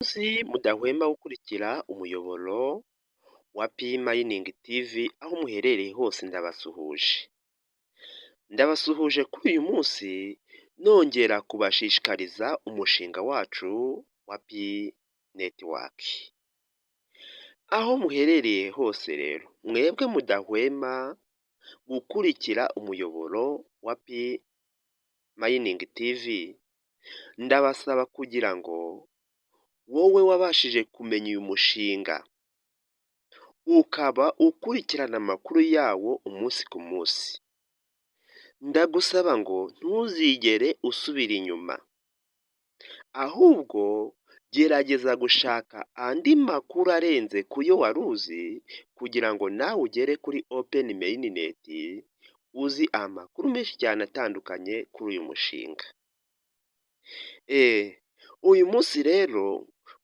munsi mudahwema gukurikira umuyoboro wa P Mining TV aho muherereye hose ndabasuhuje. Ndabasuhuje kuri uyu munsi nongera kubashishikariza umushinga wacu wa P Network. Aho muherereye hose rero mwebwe mudahwema gukurikira umuyoboro wa P Mining TV, ndabasaba kugira ngo wowe wabashije kumenya uyu mushinga ukaba ukurikirana amakuru yawo umunsi ku munsi, ndagusaba ngo ntuzigere usubira inyuma, ahubwo gerageza gushaka andi makuru arenze ku yo wari uzi kugira ngo nawe ugere kuri Open Mainnet uzi amakuru menshi cyane atandukanye kuri uyu mushinga. Uyu munsi rero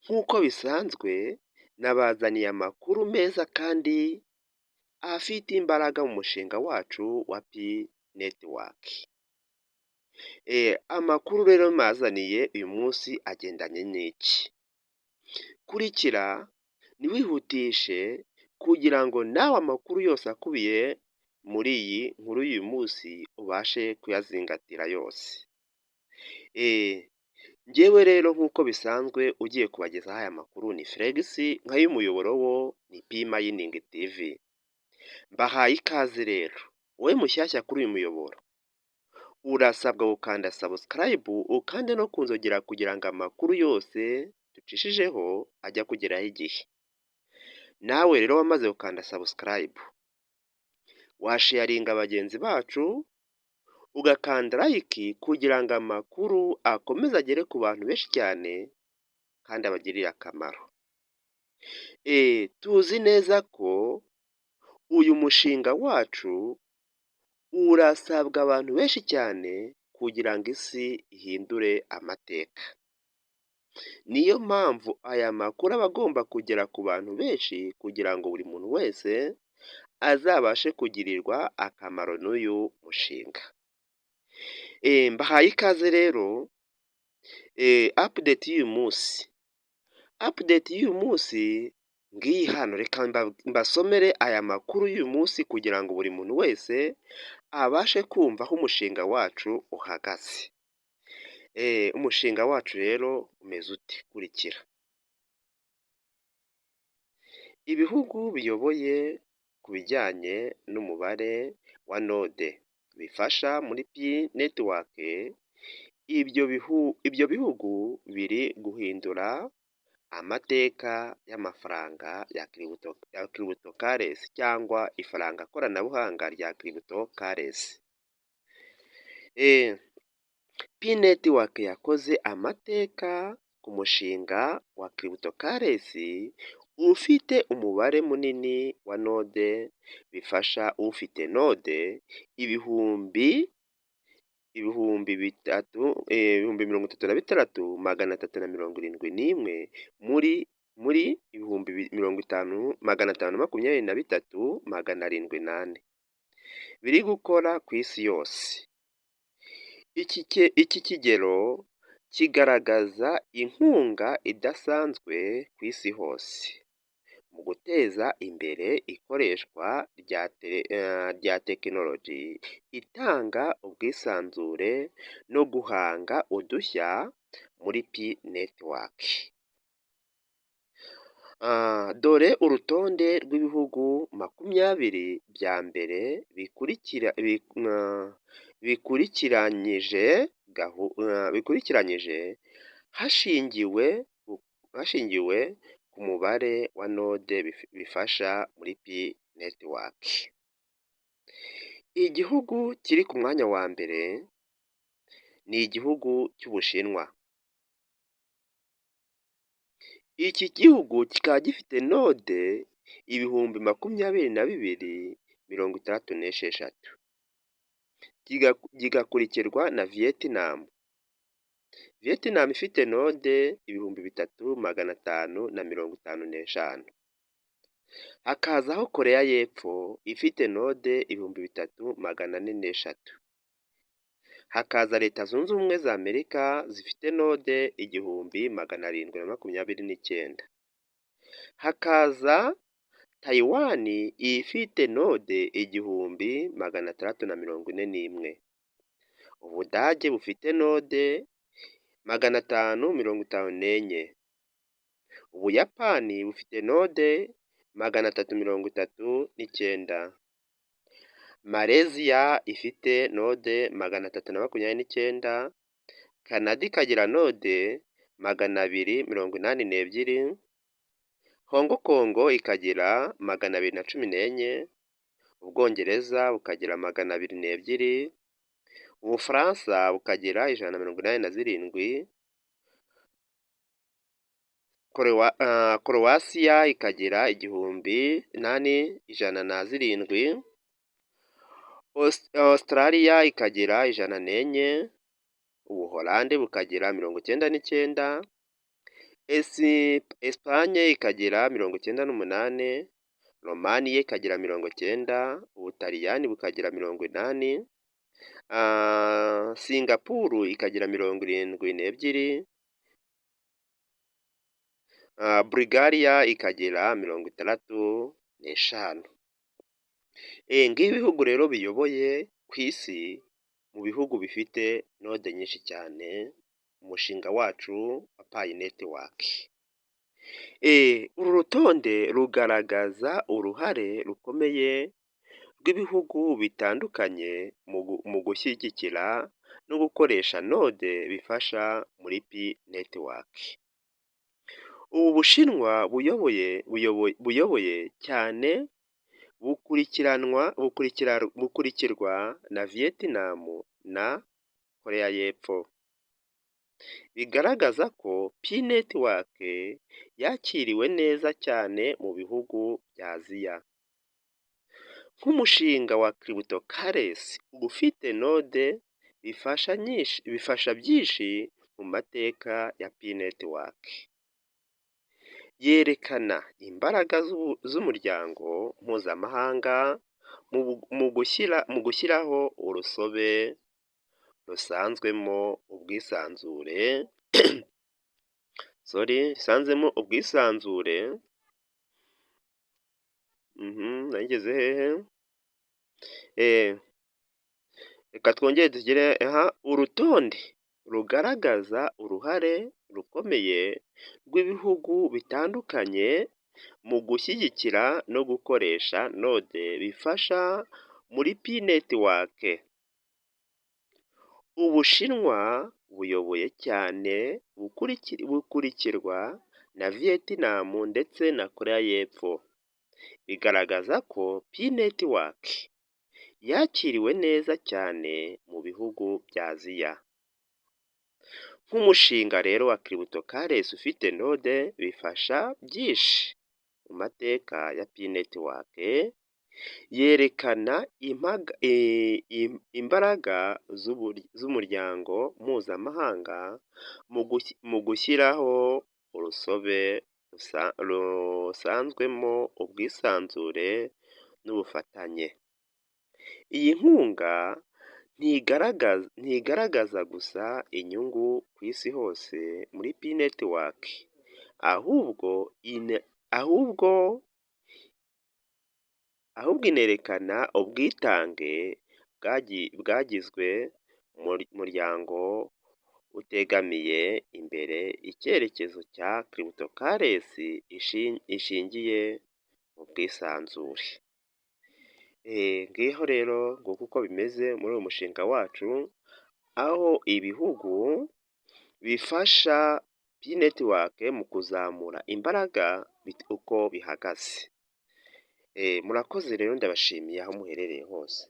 nk'uko bisanzwe nabazaniye amakuru meza kandi afite imbaraga mu mushinga wacu wa P Network. Amakuru rero mazaniye uyu munsi agendanye n'iki? Kurikira ntiwihutishe kugira ngo nawe amakuru yose akubiye muri iyi nkuru y'uyu munsi ubashe kuyazingatira yose. Njyewe rero nk'uko bisanzwe ugiye kubagezaho aya makuru ni Felix, nk'ay'umuyoboro wo ni P Mining TV. Mbahaye ikaze rero, wowe mushyashya kuri uyu muyoboro, urasabwa gukanda subscribe ukande no kunzogera kugira ngo amakuru yose ducishijeho ajya kugeraho igihe. Nawe rero wamaze gukanda subscribe, washaringa bagenzi bacu, ugakanda like kugira ngo amakuru akomeze agere ku bantu benshi cyane kandi abagirire akamaro. Tuzi neza ko uyu mushinga wacu urasabwa abantu benshi cyane kugira ngo isi ihindure amateka. Niyo mpamvu aya makuru aba agomba kugera ku bantu benshi kugira ngo buri muntu wese azabashe kugirirwa akamaro n'uyu mushinga. Mbahaye ikaze rero, update y'uyu munsi. Update y'uyu munsi ngiyi hano, reka mbasomere aya makuru y'uyu munsi kugira ngo buri muntu wese abashe kumva aho umushinga wacu uhagaze. Umushinga wacu rero umeze ute? Kurikira. Ibihugu biyoboye ku bijyanye n'umubare wa node bifasha muri P Network, ibyo bihugu biri guhindura amateka y'amafaranga ya cryptocurrency cyangwa ifaranga koranabuhanga rya cryptocurrency. P Network yakoze amateka ku mushinga wa cryptocurrency ufite umubare munini wa node bifasha ufite node ibihumbi 36,371 muri 50,523,708 biri gukora ku isi yose. Iki kigero kigaragaza inkunga idasanzwe ku isi hose mu guteza imbere ikoreshwa rya tekinoloji itanga ubwisanzure no guhanga udushya muri P Network. Dore urutonde rw'ibihugu 20 bya mbere bikurikiranyije hashingiwe ku mubare wa node bifasha muri P Network. Igihugu kiri ku mwanya wa mbere ni igihugu cy'Ubushinwa. Iki gihugu kikaba gifite node 22,066. Gigakurikirwa na Vietnam. Vietnam ifite node 3,555. Hakazaho Korea y'Epfo ifite node 3,404. hakaza Leta Zunze Ubumwe za Amerika zifite node 1729, hakaza Taiwan ifite node 1641, Ubudage bufite node 554, Ubuyapani bufite node 339, Malaysia ifite node 329, Canada ikagira node 282, Hong Kong ikagira 214, Ubwongereza bukagira 202, Ubufaransa bukagira 187, Croatia ikagira 807, Australia ikagira 104, Ubuholande bukagira 99, Espagne ikagira 98, Romania ikagira 90, Ubutaliyani bukagira 80, Singapore ikagira 72, Bulgaria ikagira 65. Ngibi ibihugu rero biyoboye ku isi mu bihugu bifite node nyinshi cyane, umushinga wacu wa Pi Network. Uru rutonde rugaragaza uruhare rukomeye rw'ibihugu bitandukanye mu gushyigikira no gukoresha node bifasha muri Pi Network. Ubu Bushinwa buyoboye cyane bukurikirwa na Vietnam na Korea y'Epfo. Bigaragaza ko Pi Network yakiriwe neza cyane mu bihugu bya Aziya. Nk'umushinga wa Cryptocurrency ufite node bifasha byinshi mu mateka ya Pi Network. Yerekana imbaraga z'umuryango mpuzamahanga mu gushyiraho urusobe rusanzwemo ubwisanzure nageze hehe? Reka twongere tugire urutonde rugaragaza uruhare rukomeye rw'ibihugu bitandukanye mu gushyigikira no gukoresha node bifasha muri Pi Network. Ubushinwa buyoboye cyane bukurikirwa na Vietnam ndetse na Korea y'Epfo. Bigaragaza ko Pi Network yakiriwe neza cyane mu bihugu bya Aziya. Nk'umushinga rero wa Cryptocurrency ufite node bifasha byinshi mu mateka ya Pi Network, yerekana imbaraga z'umuryango mpuzamahanga mu gushyiraho urusobe rusanzwemo ubwisanzure n'ubufatanye. Iyi nkunga ntigaragaza gusa inyungu ku isi hose muri Pi Network, ahubwo inerekana ubwitange bwagizwe umuryango utegamiye imbere icyerekezo cya Cryptocurrency ishingiye mu bwisanzure. Ngiho rero nguko uko bimeze muri uyu mushinga wacu, aho ibihugu bifasha Pi Network mu kuzamura imbaraga uko bihagaze. Murakoze rero ndabashimiye aho muherereye hose.